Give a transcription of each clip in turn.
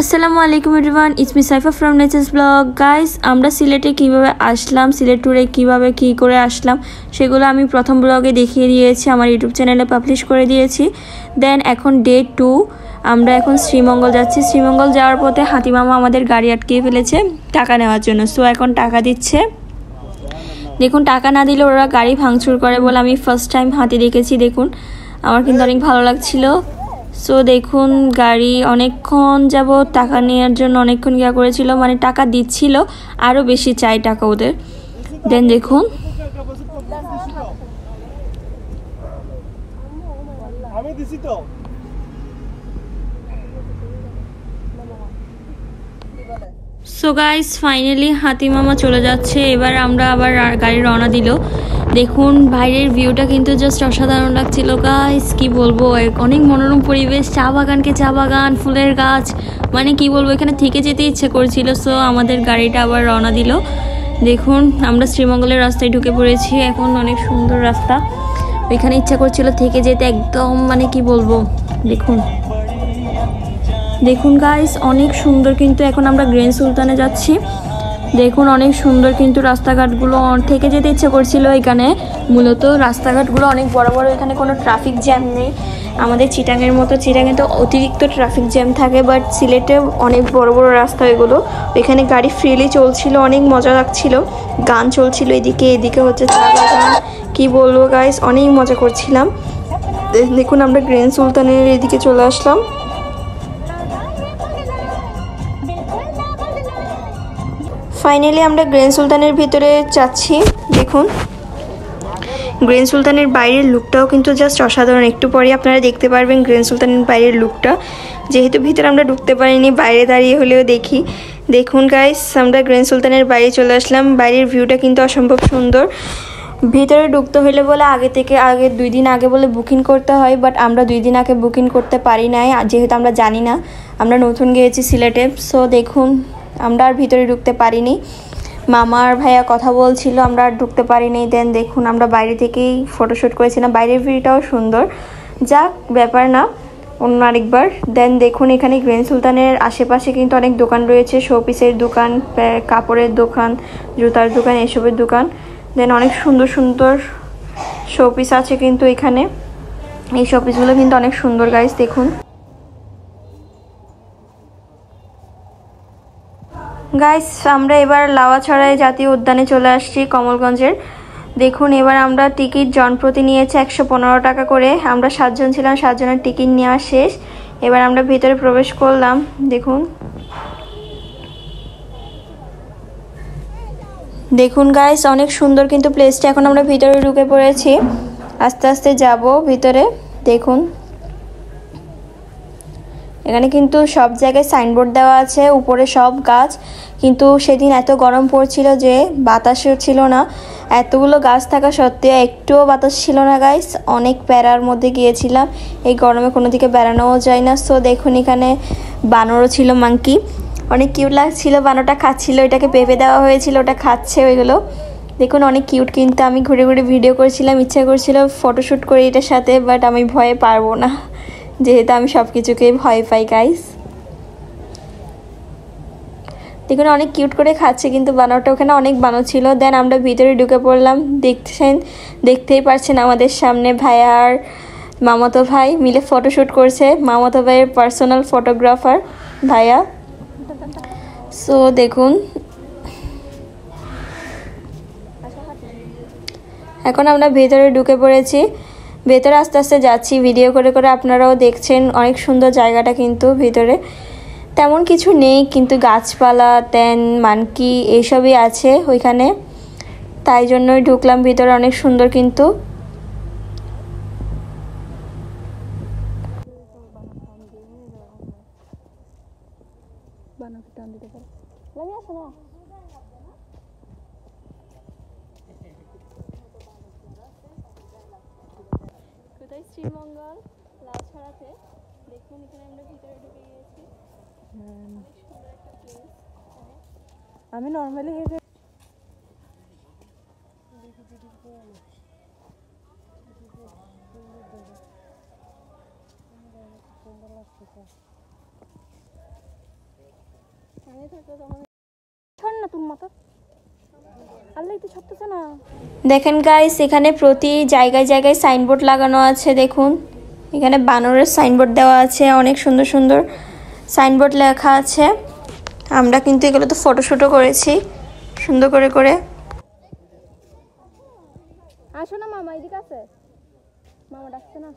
আসসালামু আলাইকুম everyone, it's me Saifa from nature's blog. Guys, আমরা সিলেটে কিভাবে আসলাম, সিলেট ট্যুরে কিভাবে কি করে আসলাম সেগুলো আমি প্রথম ব্লগে দেখিয়ে দিয়েছি, আমার ইউটিউব চ্যানেলে পাবলিশ করে দিয়েছি। দেন এখন ডে 2, আমরা এখন শ্রীমঙ্গল যাচ্ছি। শ্রীমঙ্গল যাওয়ার পথে হাতিমামা আমাদের গাড়ি আটকিয়ে ফেলেছে টাকা নেওয়ার জন্য। সো এখন টাকা দিচ্ছে। দেখুন, টাকা না দিলে ওরা গাড়ি ভাঙচুর করে বলে আমি ফার্স্ট টাইম হাতি দেখেছি। দেখুন, আমার কিন্তু অনেক ভালো লাগছিল। সো দেখুন, গাড়ি অনেকক্ষণ যাব টাকা নেওয়ার জন্য অনেকক্ষণ ইয়া করেছিল, মানে টাকা দিচ্ছিল, আরও বেশি চাই টাকা ওদের। দেন দেখুন, সো গাইস ফাইনালি হাতিমামা চলে যাচ্ছে। এবার আমরা আবার গাড়ি রওনা দিল। দেখুন, বাইরের ভিউটা কিন্তু জাস্ট অসাধারণ লাগছিল গাইস, কি বলবো, অনেক মনোরম পরিবেশ, চা বাগানকে চা বাগান, ফুলের গাছ, মানে কি বলবো, এখানে থেকে যেতে ইচ্ছে করছিল। সো আমাদের গাড়িটা আবার রওনা দিল। দেখুন, আমরা শ্রীমঙ্গলের রাস্তায় ঢুকে পড়েছি। এখন অনেক সুন্দর রাস্তা, ওইখানে ইচ্ছা করছিল থেকে যেতে একদম, মানে কি বলবো। দেখুন দেখুন গাইস, অনেক সুন্দর। কিন্তু এখন আমরা গ্র্যান্ড সুলতানে যাচ্ছি। দেখুন, অনেক সুন্দর, কিন্তু রাস্তাঘাটগুলো থেকে যেতে ইচ্ছে করছিল। এখানে মূলত রাস্তাঘাটগুলো অনেক বড় বড়, এখানে কোনো ট্রাফিক জ্যাম নেই। আমাদের চিটাঙের মতো, চিটাঙে তো অতিরিক্ত ট্রাফিক জ্যাম থাকে, বাট সিলেটে অনেক বড় বড় রাস্তা এগুলো। এখানে গাড়ি ফ্রিলি চলছিল, অনেক মজা লাগছিল, গান চলছিল এদিকে, এদিকে হচ্ছে চা বাগান। কী বলবো গাইস, অনেক মজা করছিলাম। দেখুন, আমরা গ্র্যান্ড সুলতানের এদিকে চলে আসলাম। ফাইনালি আমরা গ্র্যান্ড সুলতানের ভিতরে যাচ্ছি। দেখুন, গ্র্যান্ড সুলতানের বাইরের লুকটাও কিন্তু জাস্ট অসাধারণ। একটু পরে আপনারা দেখতে পারবেন গ্র্যান্ড সুলতানের বাইরের লুকটা। যেহেতু ভিতরে আমরা ঢুকতে পারিনি, বাইরে দাঁড়িয়ে হলেও দেখি। দেখুন গাইস, আমরা গ্র্যান্ড সুলতানের বাইরে চলে আসলাম। বাইরের ভিউটা কিন্তু অসম্ভব সুন্দর। ভিতরে ঢুকতে হলে বলে আগে 2 দিন আগে বলে বুকিং করতে হয়, বাট আমরা 2 দিন আগে বুকিং করতে পারি নাই, যেহেতু আমরা জানি না, আমরা নতুন গিয়েছি সিলেটে। সো দেখুন, আমরা আর ভিতরে ঢুকতে পারিনি। মামা আর ভাইয়া কথা বলছিল, আমরা আর ঢুকতে পারিনি। দেন দেখুন, আমরা বাইরে থেকেই ফটোশ্যুট করেছিলাম। বাইরের ভিউটাও সুন্দর, যাক ব্যাপার না, অন্য আরেকবার। দেন দেখুন, এখানে গ্র্যান্ড সুলতানের আশেপাশে কিন্তু অনেক দোকান রয়েছে, শোপিসের দোকান, কাপড়ের দোকান, জুতার দোকান, এসবের দোকান। দেন অনেক সুন্দর সুন্দর শোপিস আছে কিন্তু এখানে। এই শোপিসগুলো কিন্তু অনেক সুন্দর গাইস। দেখুন গাইস, আমরা এবার লাওয়াছড়াই জাতীয় উদ্যানে চলে আসছি, কমলগঞ্জের। দেখুন, এবার আমরা টিকিট জনপ্রতি নিয়েছে 115 টাকা করে। আমরা 7 জন ছিলাম, 7 জনের টিকিট নেওয়া শেষ। এবার আমরা ভিতরে প্রবেশ করলাম। দেখুন দেখুন গাইস, অনেক সুন্দর কিন্তু প্লেসটা। এখন আমরা ভিতরে ঢুকে পড়েছি, আস্তে আস্তে যাব ভিতরে। দেখুন, এখানে কিন্তু সব জায়গায় সাইনবোর্ড দেওয়া আছে, উপরে সব গাছ। কিন্তু সেদিন এত গরম পড়ছিল যে বাতাসও ছিল না। এতগুলো গাছ থাকা সত্ত্বেও একটুও বাতাস ছিল না গাইস। অনেক প্যারার মধ্যে গিয়েছিলাম, এই গরমে কোনো দিকে বেড়ানোও যায় না। সো দেখুন, এখানে বানরও ছিল, মাঙ্কি, অনেক কিউট লাগছিল। বানরটা খাচ্ছিল, এটাকে পেঁপে দেওয়া হয়েছিল, ওটা খাচ্ছে ওইগুলো। দেখুন, অনেক কিউট। কিন্তু আমি ঘুরে ঘুরে ভিডিও করছিলাম, ইচ্ছা করছিল ফটোশ্যুট করি এটার সাথে, বাট আমি ভয়ে পারবো না, যেহেতু আমি সব কিছুকেই ভয় পাই গাইস। দেখুন, অনেক কিউট করে খাচ্ছে, কিন্তু বানরটা, ওখানে অনেক বানর ছিল। দেন আমরা ভিতরে ঢুকে পড়লাম। দেখতেই পারছেন আমাদের সামনে ভাইয়া আর মামাতো ভাই মিলে ফটোশ্যুট করছে। মামাতো ভাইয়ের পার্সোনাল ফটোগ্রাফার ভাইয়া। সো দেখুন, এখন আমরা ভেতরে ঢুকে পড়েছি। ভেতরে আস্তে আস্তে যাচ্ছি, ভিডিও করে করে আপনারাও দেখছেন। অনেক সুন্দর জায়গাটা, কিন্তু ভিতরে তেমন কিছু নেই, কিন্তু গাছপালা, মানকি এইসবই আছে ওইখানে, তাই জন্যই ঢুকলাম ভিতরে। অনেক সুন্দর কিন্তু। শ্রীমঙ্গল লাউছড়াতে। দেখুন, এখানে আমরা ভিতরে ঢুকে গিয়েছি। আমি নর্মালি দেখেন গাইস, এখানে প্রতি জায়গায় জায়গায় সাইনবোর্ড লাগানো আছে। দেখুন এখানে বানরের সাইনবোর্ড দেওয়া আছে, অনেক সুন্দর সুন্দর সাইনবোর্ড লেখা আছে। আমরা কিন্তু এগুলো তো ফটোশুটও করেছি সুন্দর করে করে। আসো না মামা, এদিকে আছে, মামা ডাকছে না।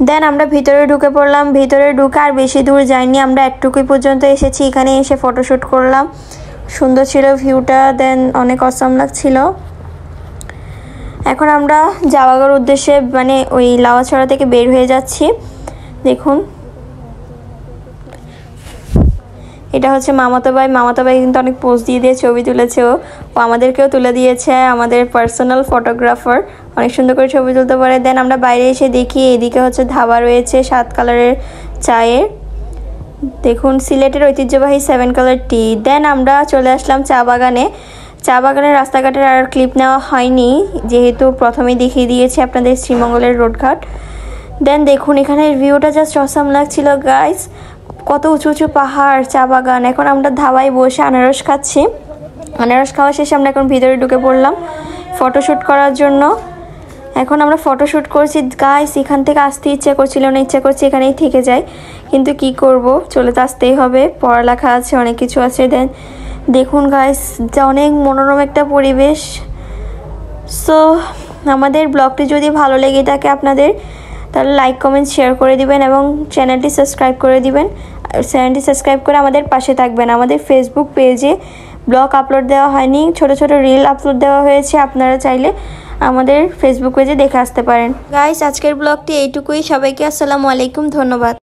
দেন আমরা ভিতরে ঢুকে পড়লাম। ভিতরে ঢুকে আর বেশি দূর যাইনি, আমরা একটুকুই পর্যন্ত এসেছি। এখানে এসে ফটোশ্যুট করলাম, সুন্দর ছিল ভিউটা, দেন অনেক অসাম লাগছিল। এখন আমরা যাওয়ার উদ্দেশ্যে মানে ওই লাউয়াছড়া থেকে বের হয়ে যাচ্ছি। দেখুন এটা হচ্ছে মামাতো ভাই। মামাতো ভাই কিন্তু অনেক পোজ দিয়ে দিয়ে ছবি তুলেছে, ও আমাদেরকেও তুলে দিয়েছে, আমাদের পার্সোনাল ফটোগ্রাফার, অনেক সুন্দর করে ছবি তুলতে পারে। দেন আমরা বাইরে এসে দেখি এদিকে হচ্ছে ধাবা রয়েছে 7 কালারের চায়ের। দেখুন সিলেটের ঐতিহ্যবাহী 7 কালার টি। দেন আমরা চলে আসলাম চা বাগানে। চা বাগানের রাস্তাঘাটের আর ক্লিপ নেওয়া হয়নি, যেহেতু প্রথমেই দেখিয়ে দিয়েছি আপনাদের শ্রীমঙ্গলের রোডঘাট। দেন দেখুন এখানের ভিউটা জাস্ট অসাম লাগছিল গাইস, কত উঁচু উঁচু পাহাড়, চা বাগান। এখন আমরা ধাবায় বসে আনারস খাচ্ছি। আনারস খাওয়া শেষে আমরা এখন ভিতরে ঢুকে পড়লাম ফটোশ্যুট করার জন্য। এখন আমরা ফটোশ্যুট করছি গাইস। এখান থেকে আসতে ইচ্ছা করছিল না, ইচ্ছা করছে এখানেই থেকে যাই, কিন্তু কি করব, চলে তো আসতেই হবে, পড়ালেখা আছে, অনেক কিছু আছে। দেন দেখুন গাইস, যা অনেক মনোরম একটা পরিবেশ। সো আমাদের ব্লগটি যদি ভালো লেগে থাকে আপনাদের, তাহলে লাইক কমেন্ট শেয়ার করে দিবেন এবং চ্যানেলটি সাবস্ক্রাইব করে দিবেন। চ্যানেলটি সাবস্ক্রাইব করে আমাদের পাশে থাকবেন। আমাদের ফেসবুক পেজে ব্লগ আপলোড দেওয়া হয়নি, ছোট ছোট রিল আপলোড দেওয়া হয়েছে, আপনারা চাইলে আমাদের ফেসবুক পেজে দেখে আসতে পারেন। গাইস আজকের ব্লগটি এইটুকুই। সবাইকে আসসালামু আলাইকুম, ধন্যবাদ।